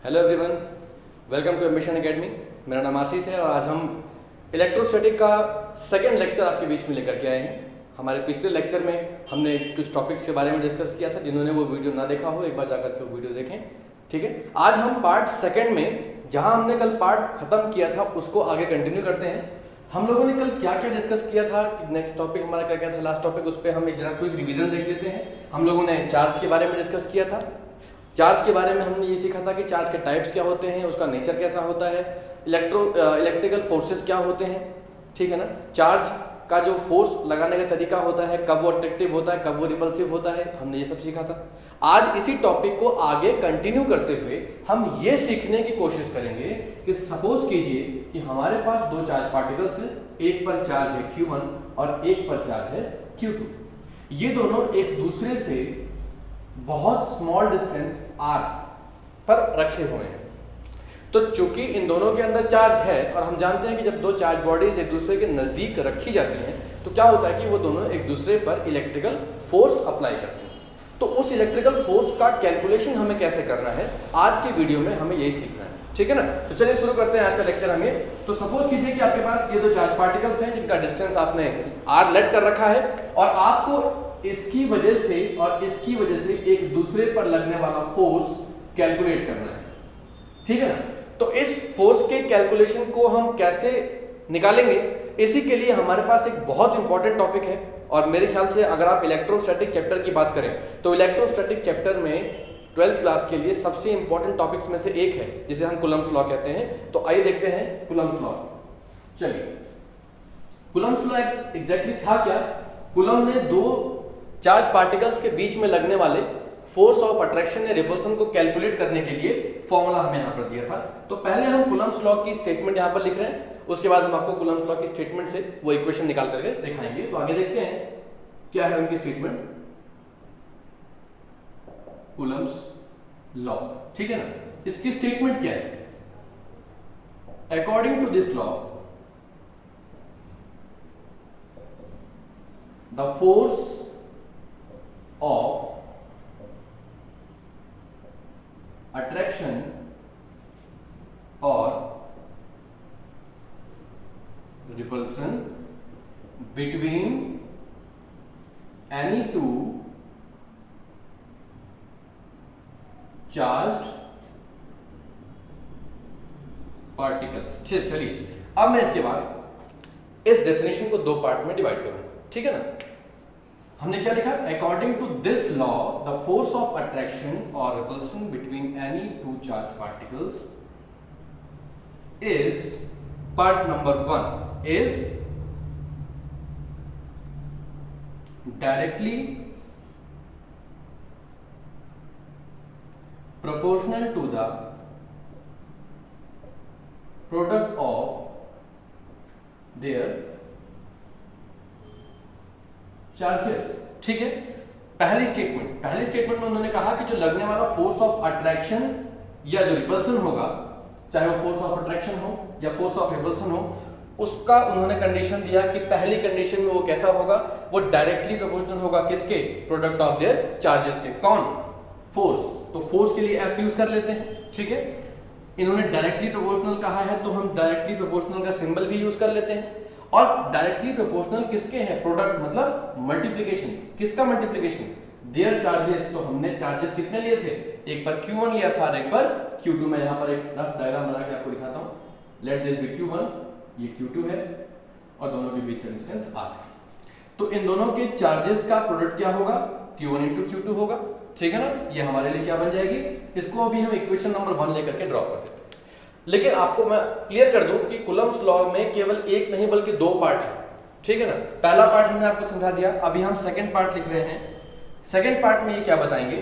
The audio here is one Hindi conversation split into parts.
Hello everyone, welcome to Ambition Academy. मेरा नाम आशीष है और आज हम इलेक्ट्रोस्टैटिक का सेकेंड लेक्चर आपके बीच में लेकर के आए हैं। हमारे पिछले लेक्चर में हमने कुछ टॉपिक्स के बारे में डिस्कस किया था। जिन्होंने वो वीडियो ना देखा हो एक बार जाकर के वो वीडियो देखें, ठीक है। आज हम पार्ट सेकेंड में, जहाँ हमने कल पार्ट खत्म किया था, उसको आगे कंटिन्यू करते हैं। हम लोगों ने कल क्या क्या डिस्कस किया था, नेक्स्ट टॉपिक हमारा क्या क्या था, लास्ट टॉपिक, उस पर हम एक जरा क्विक रिवीजन देख लेते हैं। हम लोगों ने चार्ज के बारे में डिस्कस किया था। चार्ज के बारे में हमने ये सीखा था कि चार्ज के टाइप्स क्या होते हैं, उसका नेचर कैसा होता है, इलेक्ट्रिकल फोर्सेस क्या होते हैं, ठीक है ना। चार्ज का जो फोर्स लगाने का तरीका होता है, कब वो अट्रैक्टिव होता है, कब वो रिपल्सिव होता है, हमने ये सब सीखा था। आज इसी टॉपिक को आगे कंटिन्यू करते हुए हम ये सीखने की कोशिश करेंगे कि सपोज कीजिए कि हमारे पास दो चार्ज पार्टिकल्स हैं, एक पर चार्ज है Q1 और एक पर चार्ज है Q2। ये दोनों एक दूसरे से बहुत स्मॉल डिस्टेंस r पर रखे हुए हैं। तो चूंकि इन दोनों के अंदर चार्ज है और हम जानते हैं कि जब दो चार्ज बॉडीज एक दूसरे के नजदीक रखी जाती हैं तो क्या होता है कि वो दोनों एक दूसरे पर इलेक्ट्रिकल फोर्स अप्लाई करते हैं। तो उस इलेक्ट्रिकल फोर्स का कैलकुलेशन हमें कैसे करना है, आज की वीडियो में हमें यही सीखना है, ठीक है ना। तो चलिए शुरू करते हैं आज का लेक्चर हमें। तो सपोज कीजिए कि आपके पास ये दो चार्ज पार्टिकल्स हैं जिनका डिस्टेंस आपने r लेट कर रखा है और आपको इसकी वजह से और इसकी वजह से एक दूसरे पर लगने वाला फोर्स कैलकुलेट करना है, ठीक है ना। तो इस फोर्स के कैलकुलेशन को हम कैसे निकालेंगे, इसी के लिए हमारे पास एक बहुत इंपॉर्टेंट टॉपिक है। और मेरे ख्याल से अगर आप इलेक्ट्रोस्टैटिक चैप्टर की बात करें तो इलेक्ट्रोस्टैटिक चैप्टर में 12th क्लास के लिए सबसे इंपॉर्टेंट टॉपिक्स में से एक है जिसे हम कूलम्ब्स लॉ कहते हैं। तो आइए देखते हैं कूलम्ब्स लॉ। चलिए, कूलम्ब्स लॉ एग्जैक्टली था क्या। कूलम्ब ने दो चार्ज पार्टिकल्स के बीच में लगने वाले फोर्स ऑफ अट्रैक्शन या रिपल्सन को कैलकुलेट करने के लिए फॉर्मूला हमें यहाँ पर दिया था। तो पहले हम कूलम्ब्स लॉ की स्टेटमेंट यहाँ पर लिख रहे हैं, उसके बाद हम आपको कूलम्ब्स लॉ की स्टेटमेंट से वो इक्वेशन निकाल करके दिखाएंगे। तो आगे देखते हैं क्या है उनकी स्टेटमेंट। कूलम्ब्स लॉ, ठीक है ना। इसकी स्टेटमेंट क्या है, according to this law the force of attraction or repulsion between any two charged particles। चलिए, अब मैं इसके बाद इस डेफिनेशन को दो पार्ट में डिवाइड करूंगा, ठीक है ना। हमने क्या लिखा, according to this law the force of attraction और repulsion between any two charge particles is, part number 1 is directly proportional to the product of their charges, ठीक है। पहली स्टेटमेंट में उन्होंने कहा कि जो लगने वाला फोर्स ऑफ अट्रैक्शन या जो रिपल्सन होगा, चाहे वो फोर्स ऑफ अट्रैक्शन हो या फोर्स ऑफ रिपल्सन हो, उसका उन्होंने कंडीशन दिया कि पहली कंडीशन में वो कैसा होगा, वो डायरेक्टली प्रोपोर्शनल होगा किसके, प्रोडक्ट ऑफ देयर चार्जेस के। कौन, फोर्स। तो फोर्स के लिए F यूज कर लेते हैं, ठीक है। इन्होंने डायरेक्टली प्रोपोर्शनल कहा है तो हम डायरेक्टली प्रोपोर्शनल का सिंबल भी यूज कर लेते हैं। और डायरेक्टली प्रोपोर्शनल किसके हैं, प्रोडक्ट मतलब मल्टीप्लिकेशन, किसका मल्टीप्लिकेशन, देयर चार्जेस। तो हमने चार्जेस कितने लिए थे, एक पर Q1 लिया था और एक पर Q2। मैं यहाँ पर एक रफ डायग्राम बना के आपको दिखाता हूँ। लेट दिस बी Q1, ये Q2 है और दोनों के बीच का डिस्टेंस R है। तो इन दोनों के चार्जेस का प्रोडक्ट क्या होगा, Q1 इंटू Q2 होगा, ठीक है ना। ये हमारे लिए क्या बन जाएगी, इसको अभी हम इक्वेशन नंबर 1 लेकर के ड्रॉ करते हैं। लेकिन आपको मैं क्लियर कर दूं कि कूलम्ब्स लॉ में केवल एक नहीं बल्कि दो पार्ट है, ठीक है ना। पहला पार्ट हमने आपको समझा दिया, अभी हम सेकंड पार्ट लिख रहे हैं। सेकंड पार्ट में ये क्या बताएंगे,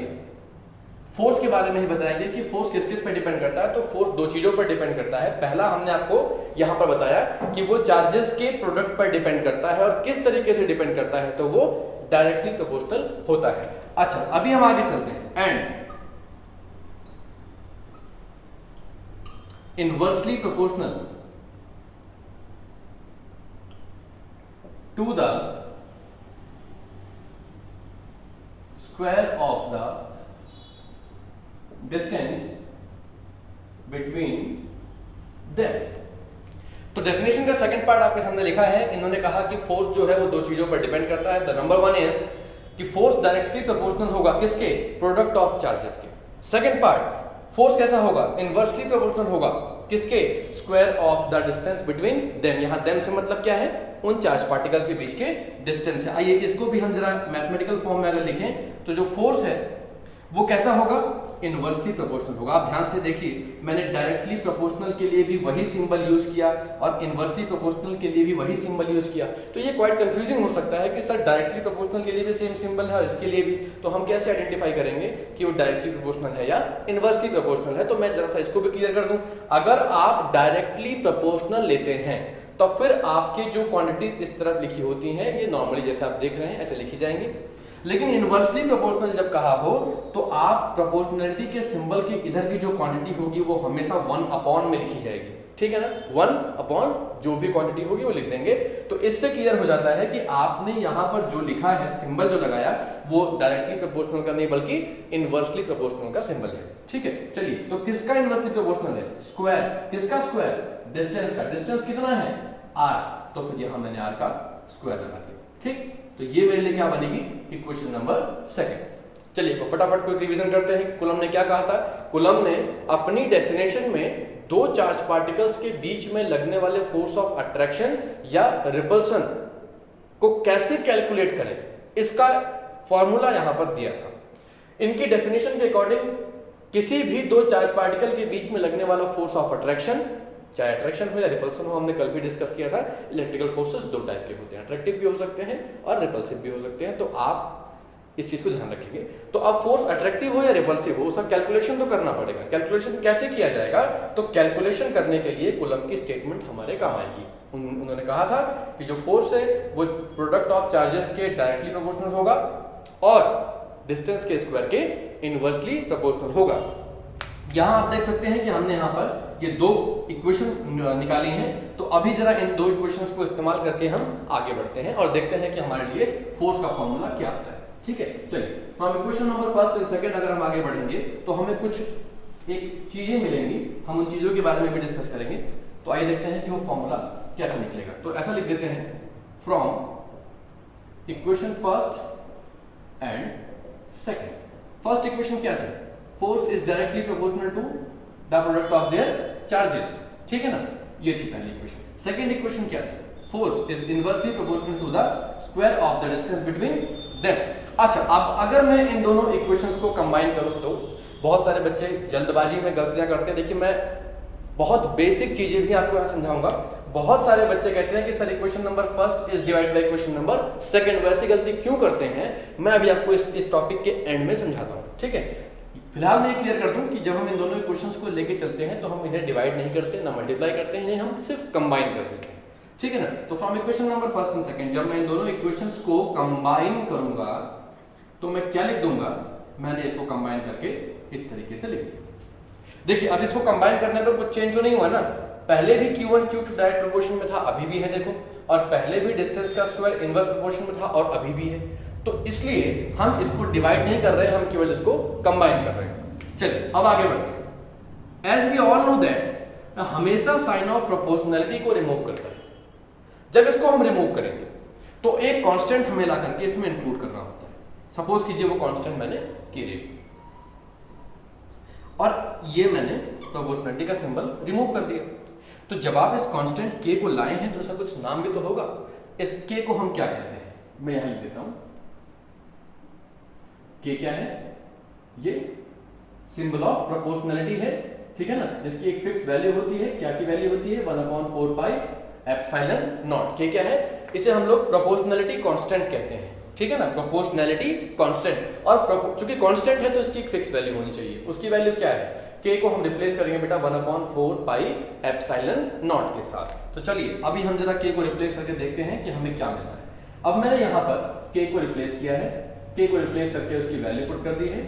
फोर्स के बारे में ही बताएंगे कि फोर्स किस किस पे डिपेंड करता है। तो फोर्स दो चीजों पर डिपेंड करता है। पहला हमने आपको यहां पर बताया कि वो चार्जेस के प्रोडक्ट पर डिपेंड करता है और किस तरीके से डिपेंड करता है, तो वो डायरेक्टली प्रोपोर्शनल होता है। अच्छा, अभी हम आगे चलते हैं। And inversely proportional to the square of the distance between them. तो डेफिनेशन का सेकंड पार्ट आपके सामने लिखा है। इन्होंने कहा कि फोर्स जो है वो दो चीजों पर डिपेंड करता है। द नंबर वन इज कि फोर्स डायरेक्टली प्रोपोर्शनल होगा किसके, प्रोडक्ट ऑफ चार्जेस के। सेकंड पार्ट, फोर्स कैसा होगा, इनवर्सली प्रोपोर्शनल होगा किसके, square of the distance between them. यहां देम से मतलब क्या है, उन चार्ज पार्टिकल के बीच के डिस्टेंस है। आइए इसको भी हम जरा मैथमेटिकल फॉर्म में अगर लिखें तो जो फोर्स है वो कैसा होगा, इनवर्सली प्रोपोर्शनल होगा। आप ध्यान से देखिए, मैंने डायरेक्टली प्रोपोर्शनल के लिए भी वही सिंबल यूज किया और इनवर्सली प्रोपोर्शनल के लिए भी वही सिंबल यूज किया। तो ये क्वाइट कंफ्यूजिंग हो सकता है कि सर डायरेक्टली प्रोपोर्शनल के लिए भी सेम सिंबल है और इसके लिए भी, तो हम कैसे आइडेंटिफाई करेंगे कि वो डायरेक्टली प्रोपोर्शनल है या इनवर्सली प्रोपोर्शनल है। तो मैं जरा सा इसको भी क्लियर कर दूं, अगर आप डायरेक्टली प्रोपोर्शनल लेते हैं तो फिर आपकी जो क्वांटिटीज इस तरफ लिखी होती हैं ये नॉर्मली जैसे आप देख रहे हैं ऐसे लिखी जाएंगी। लेकिन इनवर्सली प्रोपोर्शनल जब कहा हो तो आप प्रोपोर्शनलिटी के सिंबल के इधर की जो क्वांटिटी होगी वो हमेशा 1 अपॉन में लिखी जाएगी, ठीक है ना। 1 अपॉन जो भी क्वांटिटी होगी वो लिख देंगे। तो इससे क्लियर हो जाता है कि आपने यहाँ पर जो लिखा है, सिंबल जो लगाया, वो डायरेक्टली प्रोपोर्शनल का नहीं बल्कि इनवर्सली प्रोपोर्शनल का सिंबल है, ठीक है। चलिए, तो किसका इनवर्सली प्रोपोर्शनल है, स्क्वायर। किसका स्क्वायर, डिस्टेंस का। डिस्टेंस कितना है, r, तो फिर यहाँ मैंने r का स्क्वायर लगा दिया, ठीक। तो ये मेरे लिए क्या बनेगी, इक्वेशन नंबर सेकंड। चलिए तो फटाफट कोई रिवीजन करते हैं। कूलम ने क्या कहा था, कूलम ने अपनी डेफिनेशन में दो चार्ज पार्टिकल्स के बीच में लगने वाले फोर्स ऑफ अट्रैक्शन या रिपल्सन को कैसे कैलकुलेट करें, इसका फॉर्मूला यहां पर दिया था। इनकी डेफिनेशन के अकॉर्डिंग किसी भी दो चार्ज पार्टिकल के बीच में लगने वाला फोर्स ऑफ अट्रैक्शन, चाहे अट्रैक्शन हो या रिपल्सन हो, हमने कल भी डिस्कस किया था, इलेक्ट्रिकल फोर्सेस दो टाइप के होते हैं, अट्रैक्टिव भी हो सकते हैं और रिपल्सिव भी हो सकते हैं। तो आप इस चीज को ध्यान रखेंगे। तो अब फोर्स अट्रैक्टिव हो या रिपल्सिव हो, उसका कैलकुलेशन तो करना पड़ेगा। कैलकुलेशन कैसे किया जाएगा, तो कैलकुलेशन करने के लिए कूलम की स्टेटमेंट हमारे काम आएगी। उन्होंने कहा था कि जो फोर्स है वो प्रोडक्ट ऑफ चार्जेस के डायरेक्टली प्रोपोर्शनल होगा और डिस्टेंस के स्क्वायर के इनवर्सली प्रोपोर्शनल होगा। यहां आप देख सकते हैं कि हमने यहां पर ये दो इक्वेशन निकाली हैं। तो अभी जरा इन दो इक्वेशंस को इस्तेमाल करके हम आगे बढ़ते हैं और देखते हैं कि हमारे लिए फोर्स का फॉर्मूला क्या आता है, ठीक है। चलिए, from equation number first and second अगर हम आगे बढ़ेंगे तो हमें कुछ एक चीजें मिलेंगी, हम उन चीजों के बारे में भी डिस्कस करेंगे। तो आइए देखते हैं कि वो फॉर्मूला कैसे निकलेगा। तो ऐसा लिख देते हैं, from equation first and second. First equation क्या थी, force is directly proportional to the product of their charges, ठीक है ना, ये थी पहली इक्वेशन। सेकंड इक्वेशन क्या थी, force is inversely proportional to the square of the distance between them. अच्छा, अब अगर मैं इन दोनों इक्वेशंस को कंबाइन करूं तो बहुत सारे बच्चे जल्दबाजी में गलतियां करते हैं। देखिए, मैं बहुत बेसिक चीजें भी आपको यहां समझाऊंगा। बहुत सारे बच्चे कहते हैं कि sir equation number first is divide by equation number second. वैसी गलती क्यों करते हैं, मैं अभी आपको इस टॉपिक के एंड में समझाता हूं, ठीक है। फिलहाल मैं क्लियर कर दूं कि जब हम इन दोनों इक्वेशंस को लेके चलते हैं तो हम इन्हें डिवाइड नहीं करते, ना मल्टीप्लाई करते हैं, इन्हें हम सिर्फ कंबाइन कर देते हैं, ठीक है ना। तो from equation number first and second जब मैं इन दोनों इक्वेशंस को कंबाइन करूंगा तो मैं क्या लिख दूंगा, मैंने इसको कंबाइन करके इस तरीके से लिख दिया। देखिए, अब इसको कंबाइन करने पर कुछ चेंज तो नहीं हुआ ना, पहले भी Q1 Q2 डायरेक्ट प्रोपोर्शन में था, अभी भी है देखो, और पहले भी डिस्टेंस का स्क्वायर इनवर्स प्रोपोर्शन में था और अभी भी है। तो इसलिए हम इसको डिवाइड नहीं कर रहे हैं, हम केवल इसको कंबाइन कर रहे हैं। चलिए अब आगे बढ़ते हैं। As we all know that हमेशा साइन ऑफ प्रोपोर्शनैलिटी को रिमूव करता है। जब इसको हम रिमूव करेंगे तो एक कांस्टेंट हमें ला करके इसमें इंक्लूड करना होता है। सपोज कीजिए वो कांस्टेंट मैंने के ले और ये मैंने प्रोपोर्शनैलिटी का सिंबल रिमूव कर दिया। तो जब आप इस कांस्टेंट के को लाए हैं तो इसका कुछ नाम भी तो होगा। इस के को हम क्या कहते हैं, मैं यहां लिख देता हूं। के क्या है, ये सिंबल ऑफ प्रोपोर्शनैलिटी है, ठीक है ना, जिसकी एक फिक्स वैल्यू होती है। क्या की वैल्यू होती है, 1/4 पाई एप्सिलॉन नॉट। के क्या है, इसे हम लोग प्रोपोर्शनैलिटी कांस्टेंट कहते हैं, ठीक है ना, प्रोपोर्शनैलिटी कांस्टेंट। और चूंकि कांस्टेंट है तो इसकी एक फिक्स वैल्यू होनी चाहिए। उसकी वैल्यू क्या है, के को हम रिप्लेस करेंगे बेटा 1/4 पाई एप्सिलॉन नॉट के साथ। तो चलिए अभी हम जरा के को रिप्लेस करके देखते हैं कि हमें क्या मिलता है। अब मैंने यहां पर के को रिप्लेस किया है, के को रिप्लेस करके उसकी वैल्यू पुट कर दी है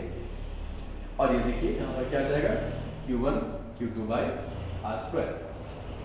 और ये देखिए यहां पर क्या आ जाएगा, Q1 Q2 by r square.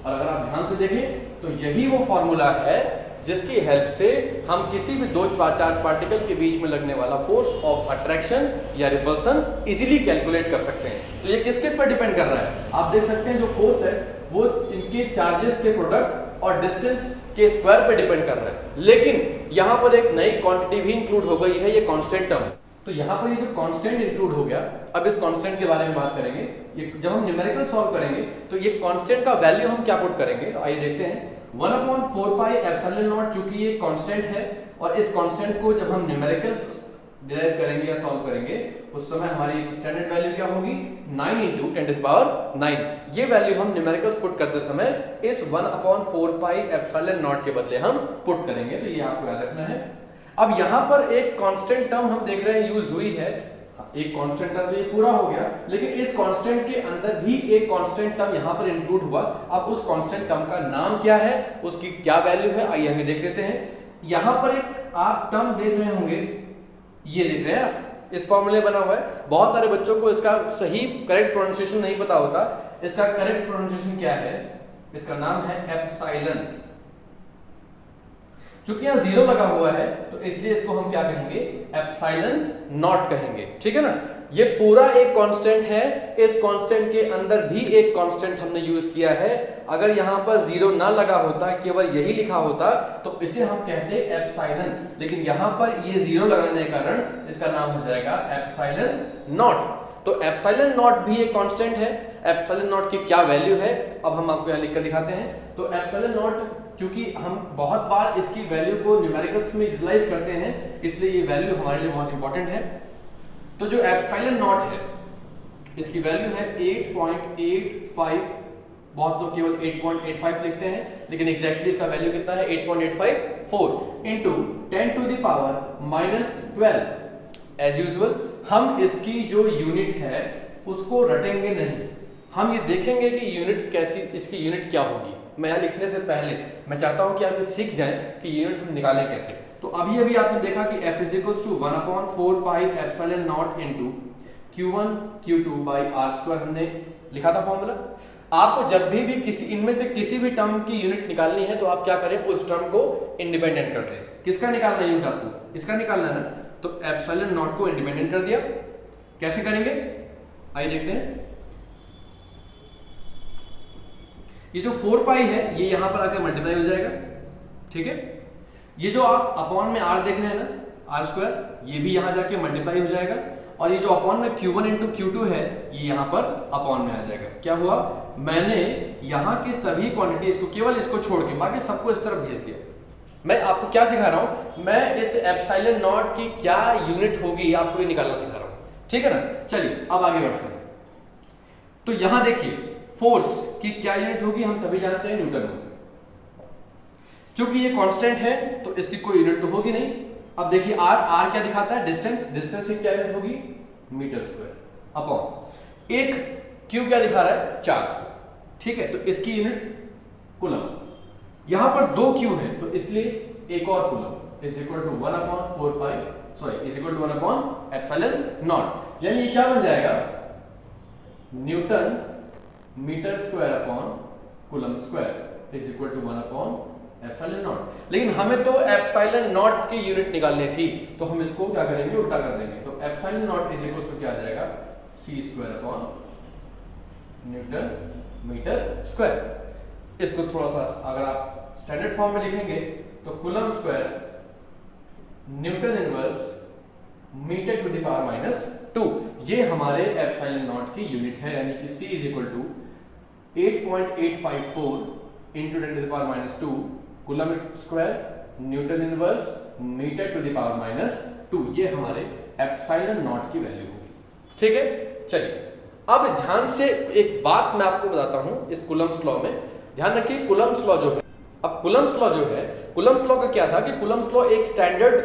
और अगर आप ध्यान से देखें तो यही वो फॉर्मूला है जिसकी हेल्प से हम किसी भी दो चार्ज पार्टिकल के बीच में लगने वाला फोर्स ऑफ अट्रैक्शन या रिपल्सन इजीली कैलकुलेट कर सकते हैं। तो ये किस किस पर डिपेंड कर रहा है, आप देख सकते हैं जो फोर्स है वो इनके चार्जेस के प्रोडक्ट और डिस्टेंस के स्क्वायर पे डिपेंड कर रहा है। लेकिन यहाँ पर एक नई क्वांटिटी भी इंक्लूड हो गई है, ये कांस्टेंट टर्म है। तो यहाँ पर ये जो कांस्टेंट इंक्लूड हो गया, अब इस कांस्टेंट के बारे में बात करेंगे। ये जब हम न्यूमेरिकल सॉल्व करेंगे तो ये कांस्टेंट का वैल्यू हम क्या पुट करेंगे, तो आइए देखते हैं। 1/4 पाई एप्सिलॉन नॉट, चूंकि ये कांस्टेंट है और इस कांस्टेंट को जब हम न्यूमेरिकल्स डिराइव करेंगे या सॉल्व करेंगे उस समय हमारी स्टैंडर्ड वैल्यू क्या होगी, 9 × 10⁻⁹। ये वैल्यू हम न्यूमेरिकल्स पुट करते समय इस 1/4 पाई एप्सिलॉन नॉट के बदले हम पुट करेंगे, तो ये आपको याद रखना है। अब यहाँ पर एक कांस्टेंट टर्म हम देख रहे हैं यूज हुई है, एक कांस्टेंट टर्म ये पूरा हो गया, लेकिन इस कांस्टेंट के अंदर भी एक कांस्टेंट टर्म यहाँ पर इंक्लूड हुआ। अब उस कांस्टेंट टर्म का नाम क्या है, उसकी क्या वैल्यू है, आइए हमें देख लेते हैं। यहाँ पर एक आप टर्म देख रहे होंगे, ये देख रहे हैं, इस फॉर्मूले बना हुआ है। बहुत सारे बच्चों को इसका सही करेक्ट प्रोनाउंसिएशन नहीं पता होता। इसका करेक्ट प्रोनाउंसिएशन क्या है, इसका नाम है एप्सिलॉन। चूंकि यहाँ 0 लगा हुआ है तो इसलिए इसको हम क्या कहेंगे, एप्सिलॉन नॉट कहेंगे, ठीक है ना। ये पूरा एक कांस्टेंट है, इस कांस्टेंट के अंदर भी एक कांस्टेंट हमने यूज किया है। अगर यहाँ पर 0 ना लगा होता, केवल यही लिखा होता तो इसे हम कहते एप्सिलॉन, लेकिन यहाँ पर ये 0 लगाने के कारण इसका नाम हो जाएगा एप्सिलॉन नॉट। तो एप्सिलॉन नॉट भी एक कांस्टेंट है। एप्सिलॉन नॉट की क्या वैल्यू है अब हम आपको यहाँ लिखकर दिखाते हैं। तो एप्सिलॉन नॉट, क्योंकि हम बहुत बार इसकी वैल्यू को न्यूमेरिकल्स में यूटिलाइज करते हैं, इसलिए ये वैल्यू हमारे लिए बहुत इंपॉर्टेंट है। तो जो एप्सिलॉन नॉट है इसकी वैल्यू है 8.85, बहुत लोग केवल 8.85 लिखते हैं, लेकिन एग्जैक्टली इसका वैल्यू कितना है, 8.854 इंटू 10⁻⁻12। एज यूजुअल हम इसकी जो यूनिट है उसको रटेंगे नहीं, हम ये देखेंगे कि यूनिट कैसी, इसकी यूनिट क्या होगी। मैं यहाँ लिखने से पहले मैं चाहता हूं कि आप ये सीख जाएं कि यूनिट हम निकालें कैसे। तो अभी आपने देखा कि F = 1/4 pi epsilon not into Q1 Q2 by r² हमने लिखा था फॉर्मूला। आपको जब भी किसी इनमें से किसी भी टर्म की यूनिट निकालनी है तो आप क्या करें, उस टर्म को इंडिपेंडेंट कर दें। किसका निकालना है यूनिट, आपको इसका निकालना है ना, तो एप्सिलॉन नॉट को इंडिपेंडेंट कर दिया। कैसे करेंगे आइए देखते हैं। ये जो 4 पाई है ये यहां पर आकर मल्टीप्लाई हो जाएगा, ठीक है। ये जो आप अपॉन में r देख रहे हैं ना, r², ये भी यहां जाके मल्टीप्लाई हो जाएगा। और ये जो अपॉन में Q1 × Q2 है ये यहां पर अपॉन में आ जाएगा। क्या हुआ, मैंने यहां की सभी क्वांटिटीज को, केवल इसको छोड़ के बाकी सबको इस तरफ भेज दिया। मैं आपको क्या सिखा रहा हूं, मैं इस एप्सिलॉन नॉट की क्या यूनिट होगी आपको ये निकालना सिखा रहा हूं, ठीक है ना। चलिए अब आगे बढ़ते हैं। तो यहां देखिए फोर्स की क्या यूनिट होगी, हम सभी जानते हैं न्यूटन होगी। चूंकि ये कांस्टेंट है तो इसकी कोई यूनिट तो होगी नहीं। अब देखिए r क्या दिखाता है, डिस्टेंस की क्या यूनिट होगी, m² अपॉन एक q क्या दिखा रहा है, चार्ज, ठीक है। तो इसकी यूनिट कूलम। यहां पर 2 q है तो इसलिए एक और coulomb is equal to 1/4 pi, sorry is equal to 1/एप्सिलॉन नॉट। यानी ये क्या बन जाएगा, newton m² upon coulomb square is equal to 1/एप्सिलॉन नॉट। लेकिन हमें तो एप्सिलॉन नॉट की यूनिट निकालनी थी तो हम इसको क्या करेंगे, उल्टा कर देंगे। तो epsilon naught is equal to क्या आ जाएगा, c² अपॉन न्यूटन m²। इसको थोड़ा सा अगर आप स्टैंडर्ड फॉर्म में लिखेंगे तो coulomb square Newton inverse m⁻²। ये हमारे एप्सिलॉन नॉट की यूनिट है, यानी कि c = 8.854 × 10⁻² coulomb square Newton inverse m⁻²। ये हमारे एप्सिलॉन नॉट की वैल्यू होगी, ठीक है। चलिए अब ध्यान से एक बात मैं आपको बताता हूं, इस कूलम्स लॉ में ध्यान रखिए। कूलम्स लॉ जो है, अब कूलम्स लॉ जो है, कूलम्स लॉ का क्या था कि कूलम्स लॉ एक स्टैंडर्ड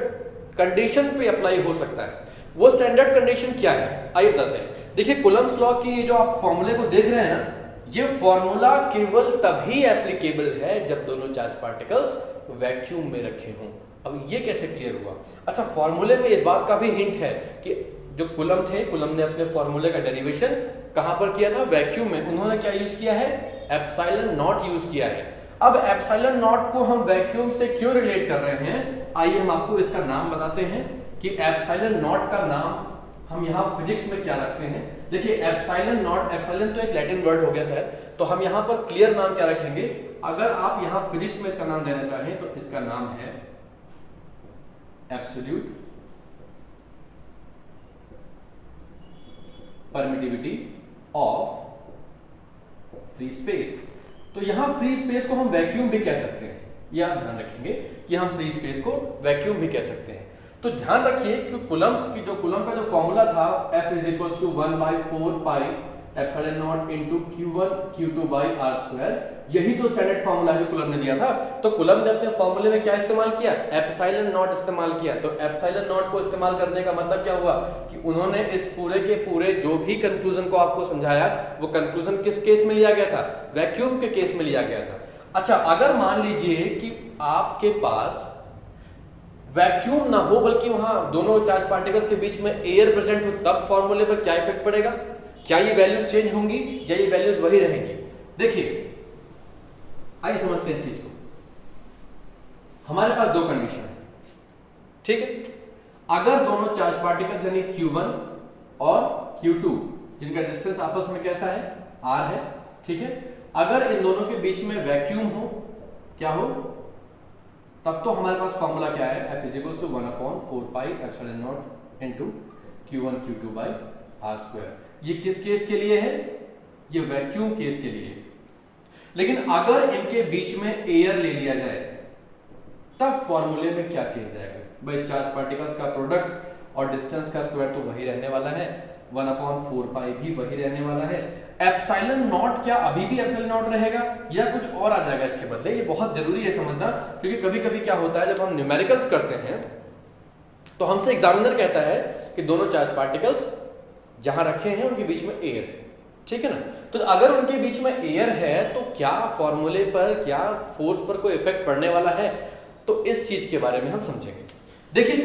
कंडीशन पे अप्लाई हो सकता है। वो स्टैंडर्ड कंडीशन क्या है आइए बताते हैं। देखिए कूलम्स लॉ की जो आप फॉर्मूले को देख रहे हैं ना, ये फॉर्मूला केवल तभी एप्लीकेबल है जब दोनों चार्ज पार्टिकल्स वैक्यूम में रखे हों। अब ये कैसे क्लियर हुआ, अच्छा फॉर्मूले में इस बात का भी हिंट है कि जो कूलम थे, कूलम ने अपने फॉर्मूले का डेरिवेशन कहां पर किया था, वैक्यूम में। उन्होंने क्या यूज किया है, एप्सिलॉन नॉट यूज किया है। अब एप्सिलॉन नॉट को हम वैक्यूम से क्यों रिलेट कर रहे हैं, आइए हम आपको इसका नाम बताते हैं कि एप्सिलॉन नॉट का नाम हम यहाँ फिजिक्स में क्या रखते हैं। देखिए एप्सिलॉन नॉट, एप्सिलॉन तो एक लैटिन वर्ड हो गया शायद, तो हम यहाँ पर क्लियर नाम क्या रखेंगे, अगर आप यहाँ फिजिक्स में इसका नाम देना चाहें तो इसका नाम है absolute permittivity of free space. तो यहां फ्री स्पेस को हम वैक्यूम भी कह सकते हैं, यह आप ध्यान रखेंगे कि हम फ्री स्पेस को वैक्यूम भी कह सकते हैं। तो ध्यान रखिए कि कूलम्ब का जो फॉर्मूला था F is equal to 1/4 pi epsilon naught into Q1 Q2 by r², यही तो स्टैंडर्ड फॉर्मूला है जो कूलम्ब ने दिया था। तो कूलम्ब ने अपने फॉर्मूले में क्या इस्तेमाल किया, एप्सिलॉन नॉट इस्तेमाल किया। तो एप्सिलॉन नॉट को इस्तेमाल करने का मतलब क्या हुआ कि उन्होंने इस पूरे के पूरे जो भी कंक्लूजन को आपको समझाया वो कंक्लूजन किस केस में लिया गया था, वैक्यूम के केस में लिया गया था। अच्छा, अगर मान लीजिए कि आपके पास वैक्यूम ना हो बल्कि वहां दोनों चार्ज पार्टिकल्स के बीच में एयर प्रेजेंट हो, तब फॉर्मूले पर क्या इफेक्ट पड़ेगा, क्या ये वैल्यूज चेंज होंगी या ये वैल्यूज वही रहेंगी। देखिए आइए समझते हैं इस चीज को। हमारे पास दो कंडीशन है, ठीक है। अगर दोनों चार्ज पार्टिकल्स यानी Q1 और Q2 जिनका डिस्टेंस आपस में कैसा है, r है, ठीक है, अगर इन दोनों के बीच में वैक्यूम हो, क्या हो, तब तो हमारे पास फॉर्मूला क्या है, F is equal to 1/4 pi epsilon naught into Q1 Q2 by r²। ये किस केस के लिए है, ये वैक्यूम केस के लिए। लेकिन अगर इनके बीच में एयर ले लिया जाए तब फॉर्मूले में क्या चेंज आएगा, भाई चार्ज पार्टिकल्स का प्रोडक्ट और डिस्टेंस का स्क्वायर तो वही रहने वाला है, 1/4 पाई भी वही रहने वाला है। एप्सिलॉन नॉट क्या अभी भी एप्सिलॉन नॉट रहेगा या कुछ और आ जाएगा इसके बदले, ये बहुत जरूरी है समझना, क्योंकि कभी कभी क्या होता है जब हम न्यूमेरिकल्स करते हैं तो हमसे एग्जामिनर कहता है कि दोनों चार्ज पार्टिकल्स जहां रखे हैं उनके बीच में एयर है, ठीक है ना। तो अगर उनके बीच में एयर है तो क्या फॉर्मूले पर, क्या फोर्स पर कोई इफेक्ट पड़ने वाला है, तो इस चीज के बारे में हम समझेंगे। देखिए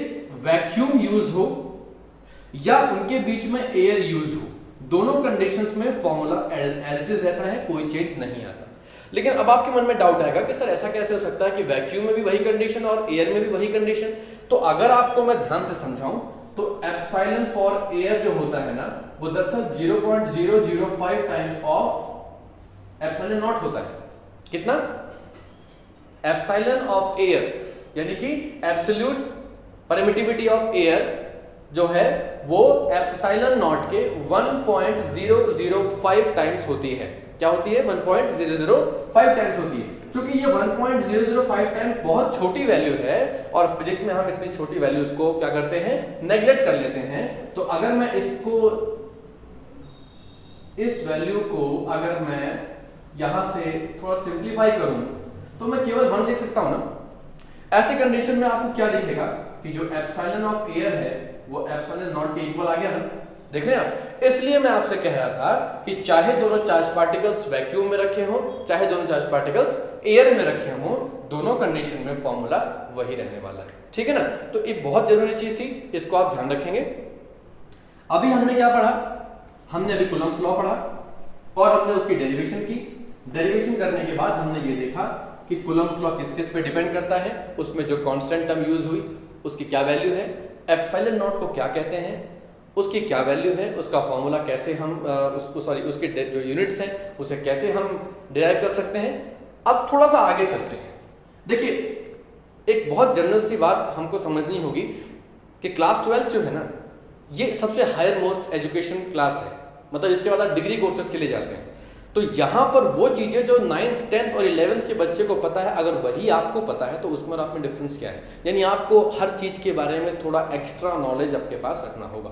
वैक्यूम यूज हो या उनके बीच में एयर यूज हो, दोनों कंडीशंस में फॉर्मूला एज इट इज रहता है, कोई चेंज नहीं आता। लेकिन अब आपके मन में डाउट आएगा कि सर ऐसा कैसे हो सकता है कि वैक्यूम में भी वही कंडीशन और एयर में भी वही कंडीशन। तो अगर आपको मैं ध्यान से समझाऊं तो एप्सिलॉन फॉर एयर जो होता है ना, वो दरअसल 0.005 टाइम्स ऑफ एप्सिलॉन नॉट होता है। कितना, एप्सिलॉन ऑफ एयर यानी कि एब्सोल्यूट परमिटिविटी ऑफ एयर जो है वो एप्सिलॉन नॉट के 1.005 टाइम्स होती है। क्या होती है, 1.005 टाइम्स होती है। क्योंकि ये 1.005 टाइम्स बहुत छोटी वैल्यू है और फिजिक्स में हम इतनी छोटी वैल्यूज को क्या करते हैं, नेग्लेक्ट कर लेते हैं। तो अगर मैं इस वैल्यू को अगर मैं यहां से थोड़ा सिंप्लीफाई करूं तो मैं केवल 1 लिख सकता हूं ना। ऐसे कंडीशन में आपको क्या दिखेगा कि जो एप्सिलॉन ऑफ एयर है वो एप्सिलॉन नॉट के इक्वल आ गया ना, देख रहे हैं आप। इसलिए मैं आपसे कह रहा था कि चाहे दोनों चार्ज पार्टिकल्स वैक्यूम में रखे हों, चाहे दोनों चार्ज पार्टिकल्स एयर में रखे हों, दोनों कंडीशन में फॉर्मूला वही रहने वाला है, ठीक है ना। तो एक बहुत जरूरी चीज थी, इसको आप ध्यान रखेंगे। अभी हमने क्या पढ़ा, हमने अभी कूलम्ब्स लॉ पढ़ा और हमने उसकी डेरिवेशन की। डेरिवेशन करने के बाद हमने ये देखा कि कूलम्ब्स लॉ किस किस पे डिपेंड करता है, उसमें जो कांस्टेंट टर्म यूज हुई उसकी क्या वैल्यू है, एप्सिलॉन नॉट को क्या कहते हैं, उसकी क्या वैल्यू है, उसका फॉर्मूला कैसे हम उसके जो यूनिट्स हैं उसे कैसे हम डिराइव कर सकते हैं। अब थोड़ा सा आगे चलते हैं। देखिए एक बहुत जनरल सी बात हमको समझनी होगी कि क्लास 12 जो है ना, ये सबसे हायर मोस्ट एजुकेशन क्लास है, मतलब इसके बाद डिग्री कोर्सेज के लिए जाते हैं। तो यहाँ पर वो चीज़ें जो 9th 10th और 11th के बच्चे को पता है, अगर वही आपको पता है तो उसमें और आप में डिफरेंस क्या है। यानी आपको हर चीज़ के बारे में थोड़ा एक्स्ट्रा नॉलेज आपके पास रखना होगा।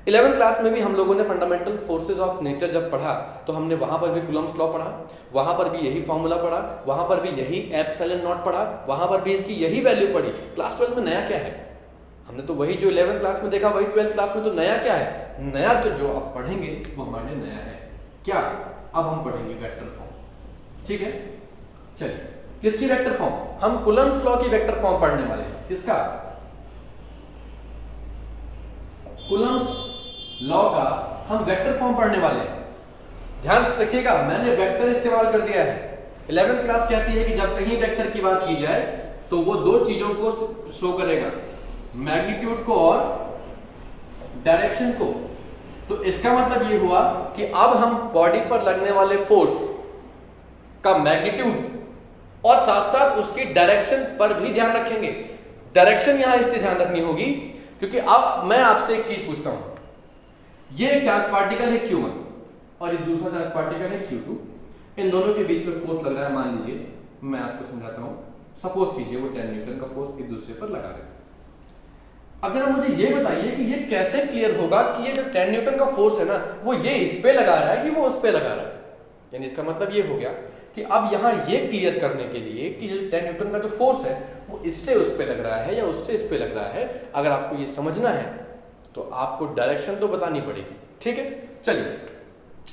11th क्लास में भी हम लोगों ने फंडामेंटल फोर्सेज ऑफ नेचर जब पढ़ा तो हमने वहाँ पर भी कूलम्ब्स लॉ पढ़ा, वहाँ पर भी यही फॉर्मूला पढ़ा, वहाँ पर भी यही एप्सिलॉन नॉट पढ़ा, वहाँ पर भी इसकी यही वैल्यू पढ़ी। क्लास 12 में नया क्या है, हमने तो वही जो 11th क्लास में देखा वही 12th क्लास में। तो नया क्या है, नया तो जो आप पढ़ेंगे वो हमारे लिए नया है। क्या, अब हम पढ़ेंगे वेक्टर फॉर्म, ठीक है। चलिए, किसकी वेक्टर फॉर्म, हम कूलम्ब्स लॉ की वेक्टर फॉर्म पढ़ने वाले हैं। किसका, कूलम्ब्स लॉ का हम वेक्टर फॉर्म पढ़ने वाले हैं। ध्यान रखिएगा, मैंने वेक्टर इस्तेमाल कर दिया है। 11th क्लास कहती है कि जब कहीं वेक्टर की बात की जाए तो वो दो चीजों को शो करेगा, मैग्नीट्यूड को और डायरेक्शन को। तो इसका मतलब ये हुआ कि अब हम बॉडी पर लगने वाले फोर्स का मैग्नीट्यूड और साथ साथ उसकी डायरेक्शन पर भी ध्यान रखेंगे। डायरेक्शन यहां इसलिए ध्यान रखनी होगी क्योंकि अब मैं आपसे एक चीज पूछता हूं, ये एक चार्ज पार्टिकल है Q1 और ये दूसरा चार्ज पार्टिकल है Q2, इन दोनों के बीच में फोर्स लग रहा है। मान लीजिए, मैं आपको समझाता हूं, सपोज कीजिए वो 10 न्यूटन का फोर्स एक दूसरे पर लगा रहे हैं। अब जरा मुझे ये बताइए कि ये कैसे क्लियर होगा कि ये जो 10 न्यूटन का फोर्स है ना, वो ये इस पे लगा रहा है कि वो उस पे लगा रहा है। यानी इसका मतलब ये हो गया कि अब यहां ये क्लियर करने के लिए कि जो 10 न्यूटन का जो फोर्स है वो इससे उस पे लग रहा है या उससे इस पे लग रहा है, अगर आपको ये समझना है तो आपको डायरेक्शन तो बतानी पड़ेगी। ठीक है, चलिए,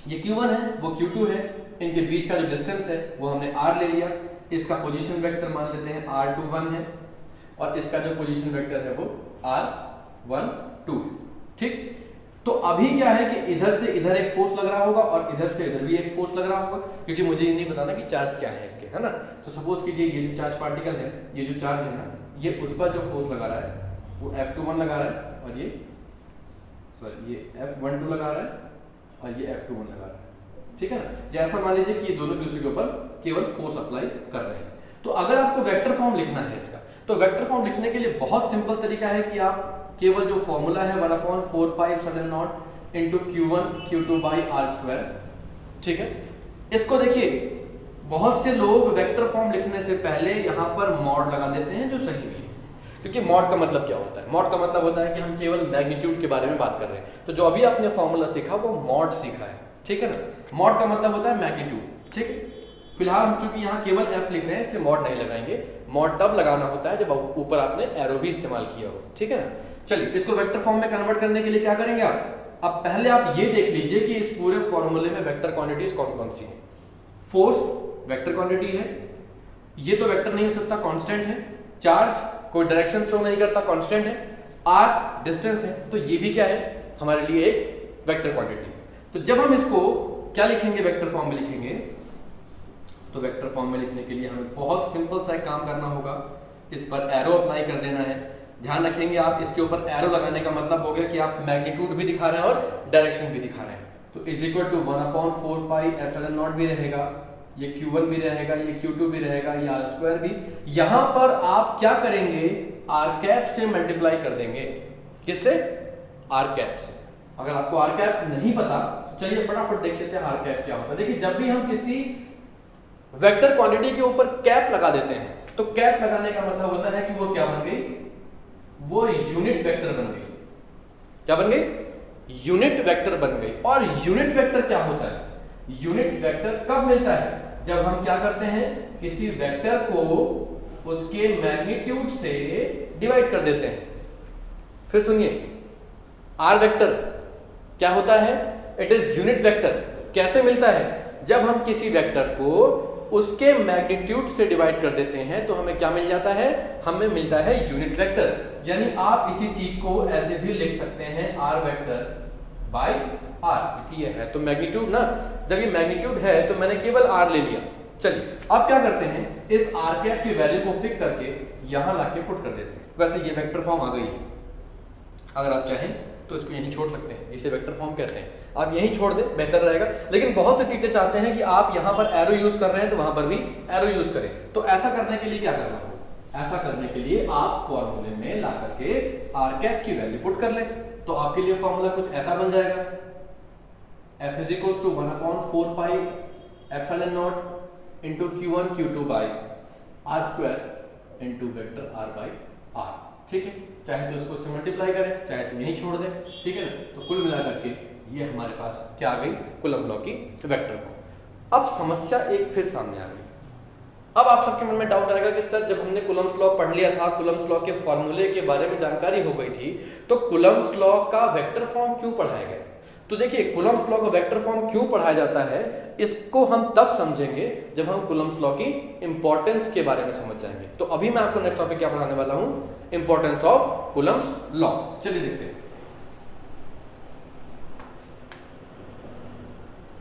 ये Q1 है, वो Q2 है, इनके बीच का जो डिस्टेंस है वो हमने R ले लिया। इसका पोजीशन वेक्टर मान लेते हैं R21 है और इसका जो पोजीशन वेक्टर है वो R12। ठीक, तो अभी क्या है कि इधर से इधर एक फोर्स लग रहा होगा और इधर से इधर भी एक फोर्स लग रहा होगा, क्योंकि मुझे ये नहीं बताना कि चार्ज क्या है इसके, है ना। तो सपोज कीजिए ये जो चार्ज पार्टिकल है, ये जो चार्ज है ना, ये उस पर जो फोर्स लगा रहा है वो F21 लगा रहा है और ये F12 लगा रहा है और ये F21 लगा रहा है। ठीक है ना, जैसा मान लीजिए कि ये दोनों दूसरे के ऊपर केवल फोर्स अप्लाई कर रहे हैं। तो अगर आपको वेक्टर फॉर्म लिखना है इसका, तो वेक्टर फॉर्म लिखने के लिए बहुत सिंपल तरीका है कि आप केवल जो फॉर्मूला है 1/4πε0 into Q1 Q2 by R², ठीक है, इसको देखिए, बहुत से लोग वेक्टर फॉर्म लिखने से पहले यहाँ पर मॉड लगा देते हैं, जो सही नहीं है। क्योंकि मॉड का मतलब क्या होता है? मॉड का मतलब होता है कि हम केवल मैग्नीट्यूड के बारे में बात कर रहे हैं। तो जो अभी आपने फॉर्मूला सीखा वो मॉड सीखा है, ठीक है ना। मॉड का मतलब होता है मैग्नीट्यूड। ठीक है, फिलहाल हम चूंकि यहाँ केवल F लिख रहे हैं इसलिए मॉड नहीं लगाएंगे। मॉड तब लगाना होता है जब ऊपर आपने एरो भी इस्तेमाल किया हो, ठीक है ना। चलिए, इसको वेक्टर फॉर्म में कन्वर्ट करने के लिए क्या करेंगे आप? अब पहले आप ये देख लीजिए कि इस पूरे फॉर्मूले में वेक्टर क्वांटिटीज कौन कौन सी है। फोर्स वेक्टर क्वांटिटी है, ये तो वेक्टर नहीं हो सकता, कांस्टेंट है। चार्ज कोई डायरेक्शन शो नहीं करता, कांस्टेंट है। r डिस्टेंस है, तो ये भी क्या है हमारे लिए एक वेक्टर क्वांटिटी। तो जब हम इसको क्या लिखेंगे, वेक्टर फॉर्म में लिखेंगे, तो वेक्टर फॉर्म में लिखने के लिए हमें बहुत सिंपल सा एक काम करना होगा, इस पर एरो अप्लाई कर देना है। ध्यान रखेंगे आप, इसके ऊपर एरो लगाने का मतलब हो गया कि आप मैग्नीट्यूड भी दिखा रहे हैं और डायरेक्शन भी दिखा रहे हैं। तो इज इक्वल टू 1/4πε0 भी रहेगा, ये Q1 भी रहेगा, ये Q2 भी रहेगा, ये R² भी। यहां पर आप क्या करेंगे, r से मल्टीप्लाई कर देंगे। किससे? r से। अगर आपको r नहीं पता, चलिए फटाफट देख लेते हैं r क्या होता है। देखिए, जब भी हम किसी वेक्टर क्वांटिटी के ऊपर कैप लगा देते हैं, तो कैप लगाने का मतलब होता है कि वो क्या बन गई, वो यूनिट वेक्टर बन गई। क्या बन गई? यूनिट वेक्टर बन गई। और यूनिट वेक्टर क्या होता है? यूनिट वेक्टर कब मिलता है? जब हम क्या करते हैं, किसी वेक्टर को उसके मैग्नीट्यूड से डिवाइड कर देते हैं। फिर सुनिए, आर वेक्टर क्या होता है? It is unit vector. कैसे मिलता है? जब हम किसी वेक्टर को उसके मैग्नीट्यूड से डिवाइड कर देते हैं तो हमें क्या मिल जाता है? हमें मिलता है यूनिट वेक्टर। यानी आप इसी चीज को ऐसे भी लिख सकते हैं, आर वेक्टर बाय आर, क्योंकि ये है तो मैग्नीट्यूड ना। जब ये मैग्नीट्यूड है तो मैंने केवल आर ले लिया। चलिए, अब क्या करते हैं, इस आर कैप की वैल्यू को पिक करके यहां लाके पुट कर देते हैं। वैसे ये वेक्टर फॉर्म आ गई है, अगर आप चाहें तो इसको यहीं छोड़ सकते हैं, जिसे वेक्टर फॉर्म कहते हैं। आप यहीं छोड़ दें, बेहतर रहेगा। लेकिन बहुत से टीचर चाहते हैं कि आप यहां पर एरो यूज कर रहे हैं तो वहां पर भी एरो यूज करें। तो ऐसा करने के लिए क्या करना होगा? ऐसा करने के लिए आप फॉर्मूले में ला करके आर कैप की वैल्यू पुट कर लें। तो आपके लिए फॉर्मूला कुछ ऐसा बन जाएगा, F is equal to 1/4πε0 into Q1 Q2 by R² into vector R by R। ठीक है, चाहे तो इसको इससे मल्टीप्लाई करें, चाहे तो यहीं छोड़ दें, ठीक है ना। तो कुल मिलाकर के ये हमारे पास क्या आ गई, कूलम्ब लॉ की वेक्टर फॉर्म। अब समस्या एक फिर सामने आ गई। अब आप सबके मन में डाउट आएगा कि सर, जब हमने कूलम्ब्स लॉ पढ़ लिया था, कूलम्ब्स लॉ के फॉर्मूले के बारे में जानकारी हो गई थी, तो कूलम्ब्स लॉ का वेक्टर फॉर्म क्यों पढ़ाया गया? तो देखिए, कूलम्ब्स लॉ का वेक्टर फॉर्म क्यों पढ़ाया जाता है, इसको हम तब समझेंगे जब हम कूलम्ब्स लॉ की इंपॉर्टेंस के बारे में समझ जाएंगे। तो अभी मैं आपको नेक्स्ट टॉपिक क्या पढ़ाने वाला हूं, इंपॉर्टेंस ऑफ कूलम्ब्स लॉ। चलिए देखते हैं,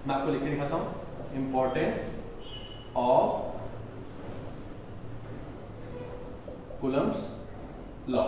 मैं आपको लिख के दिखाता हूं, इंपॉर्टेंस ऑफ कूलम्स लॉ।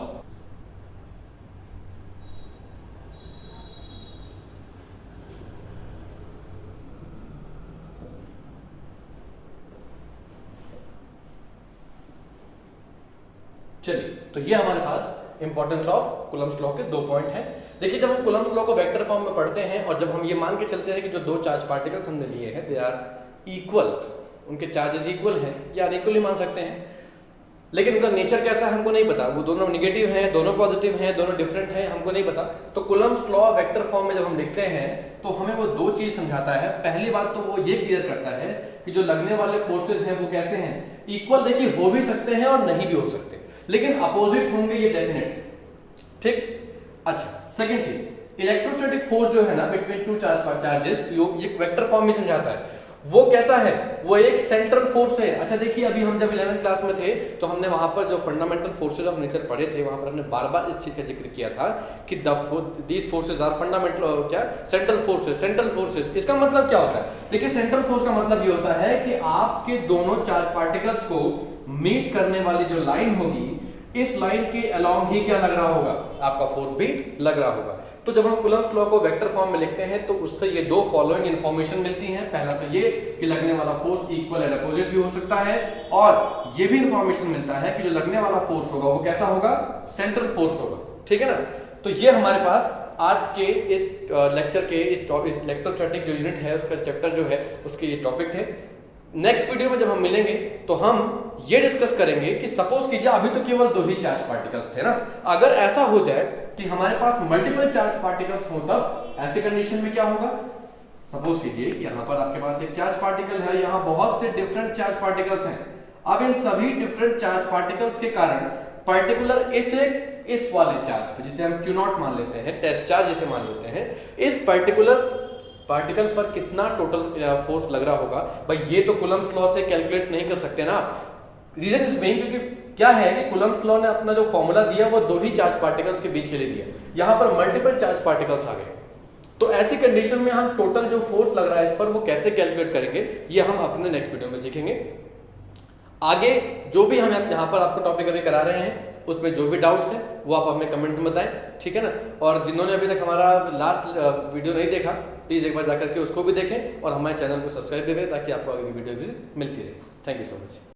चलिए, तो ये हमारे पास इंपॉर्टेंस ऑफ कूलम्स लॉ के 2 पॉइंट हैं। देखिए, जब हम कूलम्स लॉ को वेक्टर फॉर्म में पढ़ते हैं और जब हम ये मान के चलते हैं कि जो 2 चार्ज पार्टिकल्स हमने लिए हैं दे आर इक्वल, उनके चार्जेस इक्वल हैं या अनइक्वली मान सकते हैं, लेकिन उनका नेचर कैसा है हमको नहीं पता, वो दोनों निगेटिव हैं, दोनों पॉजिटिव हैं, दोनों डिफरेंट हैं, हमको नहीं पता। तो कूलम्स लॉ वेक्टर फॉर्म में जब हम लिखते हैं तो हमें वो 2 चीज समझाता है। पहली बात तो वो ये क्लियर करता है कि जो लगने वाले फोर्सेज हैं वो कैसे हैं, इक्वल। देखिए, हो भी सकते हैं और नहीं भी हो सकते, लेकिन अपोजिट होंगे ये डेफिनेट, ठीक। अच्छा, सेकंड चीज, इलेक्ट्रोस्टैटिक फोर्स जो है ना बिटवीन 2 चार्जेस, ये वेक्टर फॉर्म में समझाता है। वो कैसा है, वो एक सेंट्रल फोर्स है। अच्छा देखिए, अभी हम जब 11th क्लास में थे तो हमने वहां पर जो फंडामेंटल फोर्सेज ऑफ नेचर पढ़े थे, वहां पर हमने बार बार इस चीज का जिक्र किया था कि दीज फोर्सेज आर फंडामेंटल, क्या, सेंट्रल फोर्सेज। इसका मतलब क्या होता है? देखिए, सेंट्रल फोर्स का मतलब ये होता है कि आपके दोनों चार्ज पार्टिकल्स को मीट करने वाली जो लाइन होगी, इस लाइन के अलोंग ही क्या लग रहा होगा, आपका फोर्स भी लग रहा होगा। तो जब हम कूलम्स लॉ को वेक्टर फॉर्म में लिखते हैं तो उससे ये 2 फॉलोइंग इंफॉर्मेशन मिलती हैं। पहला तो ये कि लगने वाला फोर्स इक्वल एंड अपोजिट भी हो सकता है, और ये भी इंफॉर्मेशन मिलता है कि जो लगने वाला फोर्स होगा वो कैसा होगा, सेंट्रल फोर्स होगा, ठीक है ना। तो ये हमारे पास आज के इस लेक्चर के इस इलेक्ट्रोस्टैटिक जो यूनिट है उसका चैप्टर जो है उसके ये टॉपिक थे। नेक्स्ट वीडियो में जब हम मिलेंगे तो हम ये डिस्कस करेंगे कि सपोज कीजिए अभी तो केवल 2 ही चार्ज पार्टिकल्स थे ना, अगर ऐसा हो जाए कि हमारे पास मल्टीपल चार्ज पार्टिकल्स हो, तब ऐसे कंडीशन में क्या होगा। सपोज कीजिए कि यहाँ पर आपके पास एक चार्ज पार्टिकल है, यहाँ बहुत से डिफरेंट चार्ज पार्टिकल्स हैं। अब इन सभी डिफरेंट चार्ज पार्टिकल्स के कारण पर्टिकुलर इस वाले चार्ज पे, जिसे हम Q0 मान लेते हैं, टेस्ट चार्ज जिसे मान लेते हैं, इस पर्टिकुलर पार्टिकल पर कितना टोटल फोर्स लग रहा होगा, भाई ये तो कूलम्स लॉ से कैलकुलेट नहीं कर सकते ना। रीजन इज बीइंग, क्योंकि क्या है कि कूलम्स लॉ ने अपना जो फॉर्मूला दिया वो 2 ही चार्ज पार्टिकल्स के बीच के लिए दिया, यहाँ पर मल्टीपल चार्ज पार्टिकल्स आ गए। तो ऐसी कंडीशन में हम टोटल जो फोर्स लग रहा है इस पर वो कैसे कैलकुलेट करेंगे, ये हम अपने नेक्स्ट वीडियो में सीखेंगे। आगे जो भी हम यहाँ पर आपको टॉपिक अभी करा रहे हैं उसमें जो भी डाउट्स हैं वो आप हमें कमेंट में बताएं, ठीक है ना। और जिन्होंने अभी तक हमारा लास्ट वीडियो नहीं देखा, प्लीज़ एक बार जाकर के उसको भी देखें और हमारे चैनल को सब्सक्राइब भी करें ताकि आपको आगे की वीडियो भी मिलती रहे। Thank you so much.